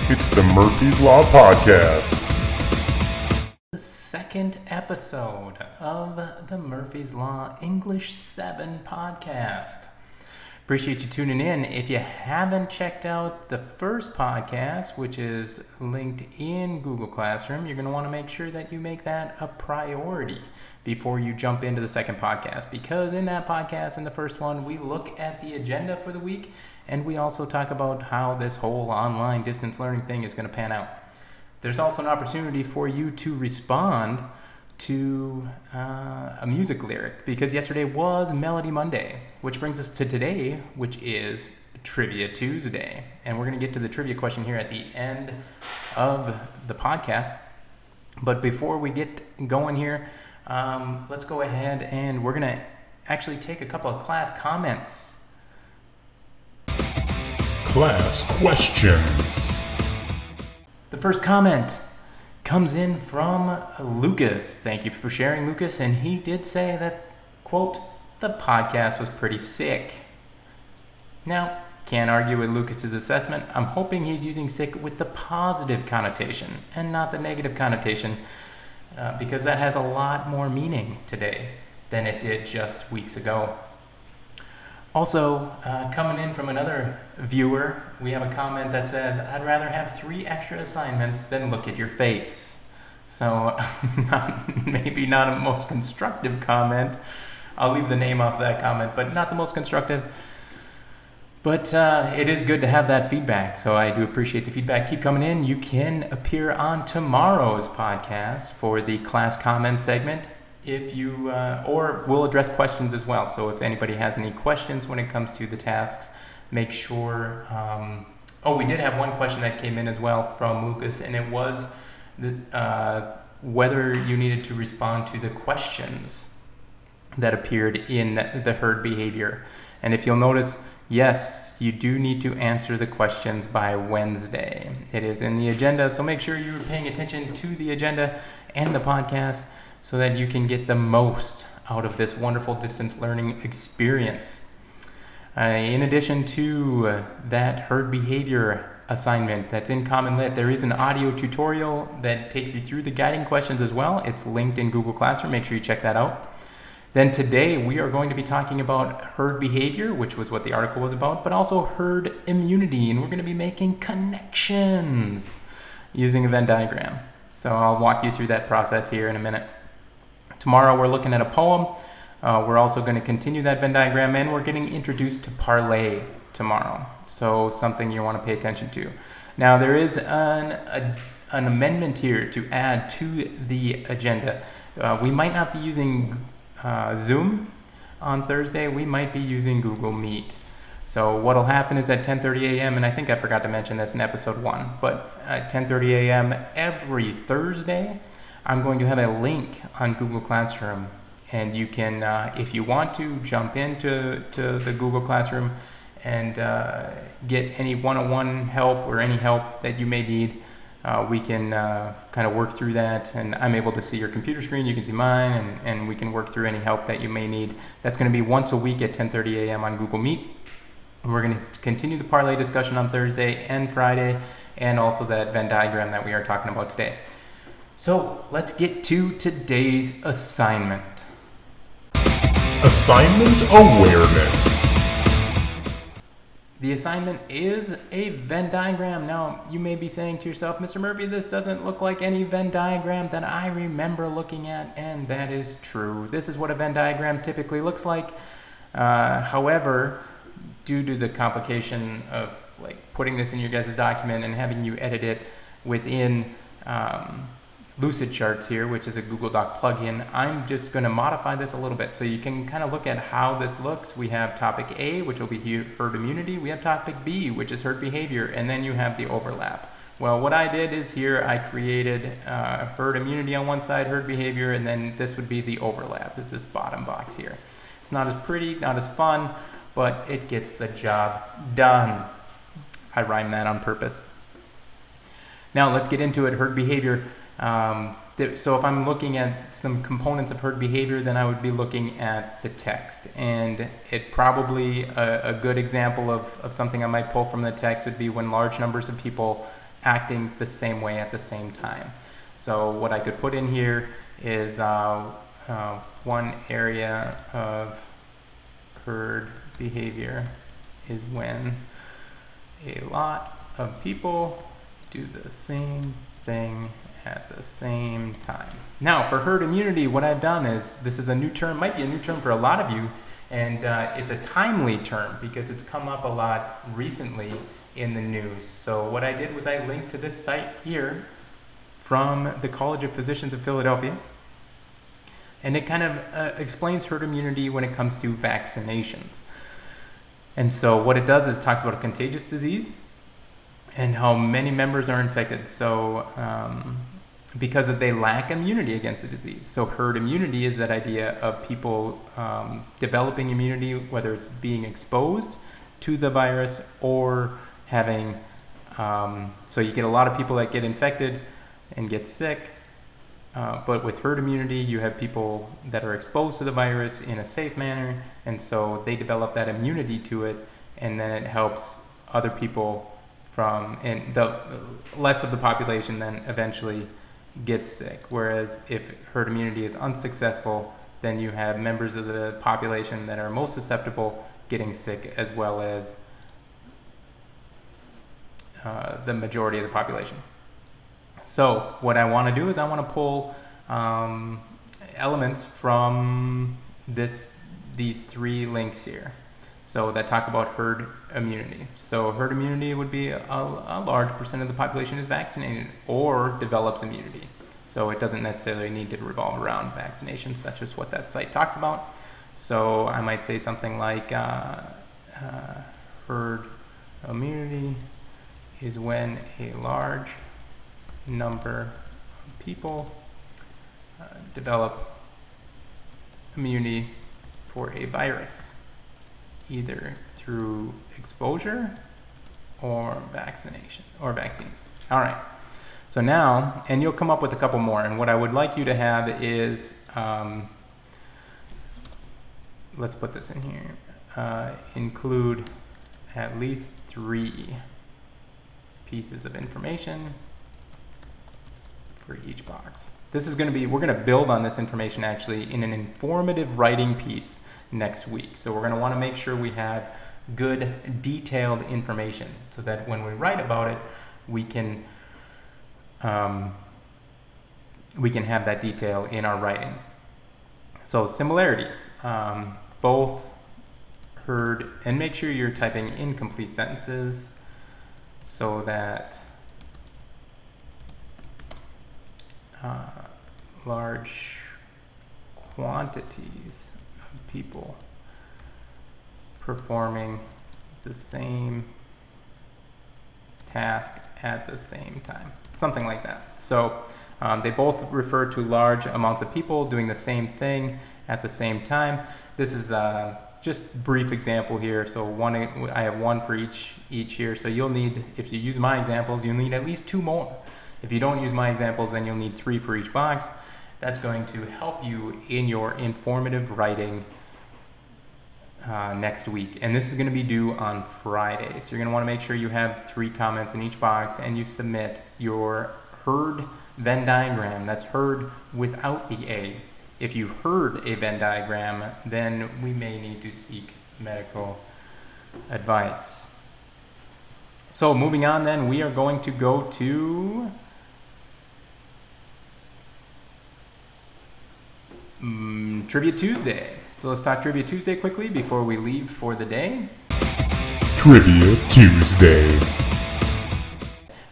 It's the Murphy's Law Podcast. The second episode of the Murphy's Law English 7 podcast. Appreciate you tuning in. If you haven't checked out the first podcast, which is linked in Google Classroom, you're going to want to make sure that you make that a priority before you jump into the second podcast, because in that podcast, in the first one, we look at the agenda for the week, and we also talk about how this whole online distance learning thing is going to pan out. There's also an opportunity for you to respond to a music lyric, because yesterday was Melody Monday, which brings us to today, which is Trivia Tuesday. And we're going to get to the trivia question here at the end of the podcast. But before we get going here, let's go ahead and we're going to actually take a couple of class comments. Class questions. The first comment comes in from Lucas. Thank you for sharing, Lucas. And he did say that, quote, the podcast was pretty sick. Now, can't argue with Lucas's assessment. I'm hoping he's using sick with the positive connotation and not the negative connotation, because that has a lot more meaning today than it did just weeks ago. Also, coming in from another viewer, we have a comment that says, I'd rather have 3 extra assignments than look at your face. So, maybe not a most constructive comment. I'll leave the name off that comment, but not the most constructive. But it is good to have that feedback, so I do appreciate the feedback. Keep coming in. You can appear on tomorrow's podcast for the class comment segment. If you, or we'll address questions as well. So if anybody has any questions when it comes to the tasks, make sure, we did have one question that came in as well from Lucas, and it was whether you needed to respond to the questions that appeared in the herd behavior. And if you'll notice, yes, you do need to answer the questions by Wednesday. It is in the agenda, so make sure you're paying attention to the agenda and the podcast, so that you can get the most out of this wonderful distance learning experience. In addition to that herd behavior assignment that's in Common Lit, there is an audio tutorial that takes you through the guiding questions as well. It's linked in Google Classroom. Make sure you check that out. Then today we are going to be talking about herd behavior, which was what the article was about, but also herd immunity, and we're going to be making connections using a Venn diagram. So I'll walk you through that process here in a minute. Tomorrow we're looking at a poem. We're also going to continue that Venn diagram, and we're getting introduced to parlay tomorrow. So something you want to pay attention to. Now there is an amendment here to add to the agenda. We might not be using Zoom on Thursday. We might be using Google Meet. So what'll happen is at 10:30 a.m., and I think I forgot to mention this in episode 1, but at 10:30 a.m. every Thursday, I'm going to have a link on Google Classroom, and you can, if you want to, jump into the Google Classroom and get any one-on-one help or any help that you may need. We can kind of work through that, and I'm able to see your computer screen, you can see mine, and we can work through any help that you may need. That's going to be once a week at 10:30 a.m. on Google Meet. And we're going to continue the parlay discussion on Thursday and Friday, and also that Venn diagram that we are talking about today. So let's get to today's assignment. Assignment awareness. The assignment is a Venn diagram. Now, you may be saying to yourself, Mr. Murphy, this doesn't look like any Venn diagram that I remember looking at, and that is true. This is what a Venn diagram typically looks like. However, due to the complication of putting this in your guys' document and having you edit it within Lucidcharts here, which is a Google Doc plugin, I'm just going to modify this a little bit so you can kind of look at how this looks. We have topic A, which will be herd immunity. We have topic B, which is herd behavior, and then you have the overlap. Well, what I did is here I created herd immunity on one side, herd behavior, and then this would be the overlap, is this bottom box here. It's not as pretty, not as fun, but it gets the job done. I rhymed that on purpose. Now let's get into it, herd behavior. So if I'm looking at some components of herd behavior, then I would be looking at the text. And it probably, a good example of something I might pull from the text would be when large numbers of people acting the same way at the same time. So what I could put in here is one area of herd behavior is when a lot of people do the same thing at the same time. Now, for herd immunity, what I've done is, this is a new term, might be a new term for a lot of you, and it's a timely term because it's come up a lot recently in the news. So what I did was I linked to this site here from the College of Physicians of Philadelphia, and it kind of explains herd immunity when it comes to vaccinations. And so what it does is it talks about a contagious disease and how many members are infected. So because they lack immunity against the disease. So herd immunity is that idea of people developing immunity, whether it's being exposed to the virus or having, so you get a lot of people that get infected and get sick. But with herd immunity, you have people that are exposed to the virus in a safe manner, and so they develop that immunity to it, and then it helps other people from, and the less of the population then eventually gets sick. Whereas if herd immunity is unsuccessful, then you have members of the population that are most susceptible getting sick, as well as the majority of the population. So what I want to do is I want to pull elements from these three links here, so that talk about herd immunity. So herd immunity would be a large percent of the population is vaccinated or develops immunity. So it doesn't necessarily need to revolve around vaccinations. That's just what that site talks about. So I might say something like herd immunity is when a large number of people develop immunity for a virus, either through exposure or vaccination or vaccines. All right. So now, and you'll come up with a couple more. And what I would like you to have is, let's put this in here, include at least 3 pieces of information for each box. This is going to be, we're going to build on this information actually in an informative writing piece next week. So we're going to want to make sure we have good detailed information so that when we write about it, we can have that detail in our writing. So similarities, both heard, and make sure you're typing incomplete sentences so that large quantities of people performing the same task at the same time, something like that. So they both refer to large amounts of people doing the same thing at the same time. This is just brief example here. So I have one for each here. So you'll need, if you use my examples, you'll need at least 2 more. If you don't use my examples, then you'll need 3 for each box. That's going to help you in your informative writing next week. And this is going to be due on Friday. So you're going to want to make sure you have 3 comments in each box and you submit your herd Venn diagram. That's herd without the A. If you heard a Venn diagram, then we may need to seek medical advice. So moving on then, we are going to go to Trivia Tuesday. So let's talk Trivia Tuesday quickly before we leave for the day. Trivia Tuesday.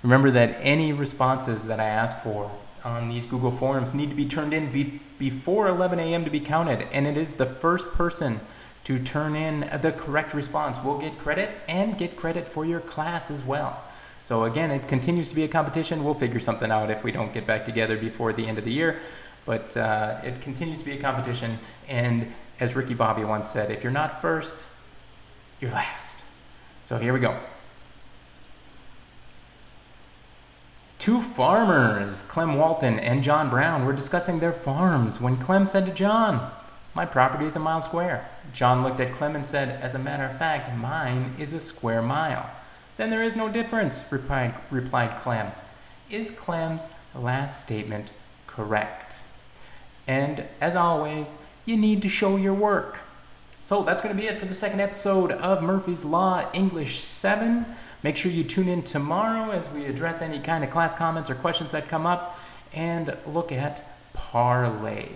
Remember that any responses that I ask for on these Google Forms need to be turned in before 11 a.m. to be counted. And it is the first person to turn in the correct response will get credit and get credit for your class as well. So again, it continues to be a competition. We'll figure something out if we don't get back together before the end of the year. But it continues to be a competition. And as Ricky Bobby once said, if you're not first, you're last. So here we go. 2 farmers, Clem Walton and John Brown, were discussing their farms when Clem said to John, "My property is a mile square." John looked at Clem and said, "As a matter of fact, mine is a square mile." Then there is no difference, replied Clam. Is Clam's last statement correct? And as always, you need to show your work. So that's going to be it for the second episode of Murphy's Law English 7. Make sure you tune in tomorrow as we address any kind of class comments or questions that come up and look at parlay.